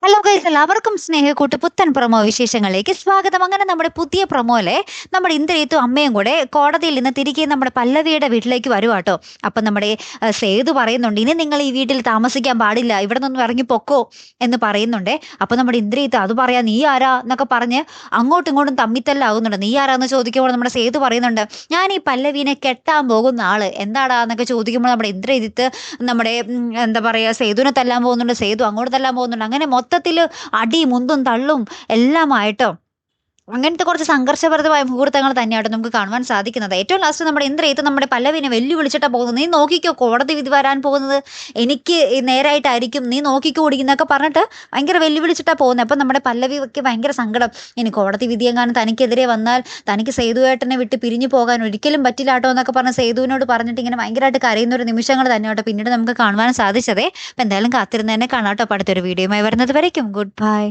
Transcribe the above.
Hello guys, എല്ലാവർക്കും സ്നേഹക്കൂട്ട് പുത്തൻ promo വിശേഷങ്ങളിലേക്ക് സ്വാഗതം. അങ്ങനെ നമ്മുടെ പുതിയ പ്രൊമോയിലെ നമ്മുടെ ഇന്ദ്രിയത്തും അമ്മയും കൂടെ കോടതിയിൽ നിന്ന് തിരികെ നമ്മുടെ പല്ലവിയുടെ വീട്ടിലേക്ക് വരുവാട്ടോ. അപ്പം നമ്മുടെ സേതു പറയുന്നുണ്ട്, ഇനി നിങ്ങൾ ഈ വീട്ടിൽ താമസിക്കാൻ പാടില്ല, ഇവിടെ നിന്നും ഇറങ്ങി പൊക്കോ എന്ന് പറയുന്നുണ്ട്. അപ്പം നമ്മുടെ ഇന്ദ്രിയത്ത് അത് പറയാ, നീ ആരാ എന്നൊക്കെ പറഞ്ഞ് അങ്ങോട്ടും ഇങ്ങോട്ടും തമ്മിത്തല്ലാകുന്നുണ്ട്. നീ ആരാന്ന് ചോദിക്കുമ്പോൾ നമ്മുടെ സേതു പറയുന്നുണ്ട്, ഞാൻ ഈ പല്ലവീനെ കെട്ടാൻ പോകുന്ന ആള്, എന്താടാ എന്നൊക്കെ ചോദിക്കുമ്പോൾ നമ്മുടെ ഇന്ദ്രിയത്ത് നമ്മുടെ എന്താ പറയാ, സേതുവിനെ തല്ലാൻ പോകുന്നുണ്ട്, സേതു അങ്ങോട്ട് തല്ലാൻ പോകുന്നുണ്ട്. അങ്ങനെ മൊത്തത്തില് അടി മുന്തും തള്ളും എല്ലാമായിട്ടോ. അങ്ങനത്തെ കുറച്ച് സംഘർഷഭരിതമായ മുഹൂർത്തങ്ങൾ തന്നെയായിട്ട് നമുക്ക് കാണുവാൻ സാധിക്കുന്നത്. ഏറ്റവും ലാസ്റ്റ് നമ്മുടെ ഇന്ദ്രിയത്ത് നമ്മുടെ പല്ലവിനെ വെല്ലുവിളിച്ചിട്ടാ പോകുന്നത്. നീ നോക്കിക്കോ, കോടതി വിധി വരാൻ പോകുന്നത് എനിക്ക് നേരായിട്ടായിരിക്കും, നീ നോക്കിക്കോ ഓടിക്കുന്നൊക്കെ പറഞ്ഞിട്ട് ഭയങ്കര വെല്ലുവിളിച്ചിട്ടാ പോകുന്നത്. അപ്പം നമ്മുടെ പല്ലവിക്ക് ഭയങ്കര സങ്കടം, ഇനി കോടതി വിധി എങ്ങാനും തനിക്കെതിരെ വന്നാൽ തനിക്ക് സേതുവേട്ടനെ വിട്ട് പിരിഞ്ഞു പോകാൻ ഒരിക്കലും പറ്റില്ലാട്ടോ എന്നൊക്കെ പറഞ്ഞ് സേതുവിനോട് പറഞ്ഞിട്ട് ഇങ്ങനെ ഭയങ്കരമായിട്ട് കരയുന്ന ഒരു നിമിഷങ്ങൾ തന്നെയാട്ടോ പിന്നീട് നമുക്ക് കാണുവാൻ സാധിച്ചതേ. അപ്പം എന്തായാലും കാത്തിരുന്ന് തന്നെ കാണാട്ടോ. അപ്പം അടുത്തൊരു വീഡിയോയുമായി വരുന്നത് വരയ്ക്കും ഗുഡ് ബൈ.